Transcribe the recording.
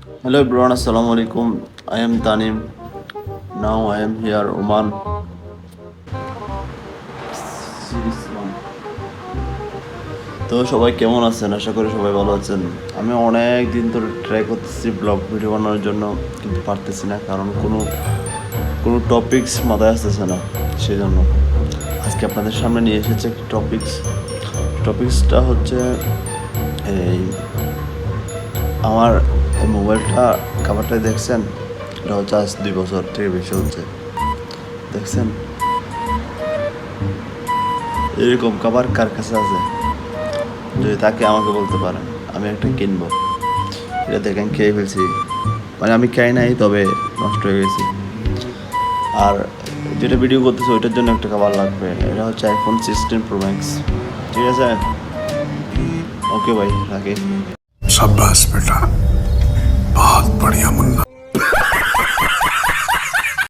Hello everyone, Assalamu alaikum. I am Tanim. Now I am here, Oman. Series one. তো সবাই কেমন আছেন? আশা করি সবাই ভালো আছেন। আমি অনেক দিন ধরে ট্রাই করতেছি ব্লগ ভিডিও বানানোর জন্য, কিন্তু পারতেছি না, কারণ কোনো টপিকস মাথায় আসতেছে না। সেই জন্য আজকে আপনাদের সামনে নিয়ে এসেছে একটি টপিক্সটা হচ্ছে এই আমার এই মোবাইলটা কাভারটা দেখছেন, এটা হচ্ছে আজ 2 বছর থেকে বেশি হচ্ছে। দেখছেন এরকম কাভার কার কাছে আছে? যদি তাকে আমাকে বলতে পারেন, আমি একটা কিনবো। এটা দেখেন খেয়ে ফেলছি, মানে আমি খাই নাই, তবে নষ্ট হয়ে গেছি। আর যেটা ভিডিও করতেছে ওইটার জন্য একটা কাভার লাগবে। এটা হচ্ছে iPhone 16 Pro Max। ঠিক আছে, ওকে ভাই, রাখি। शाबाश बेटा।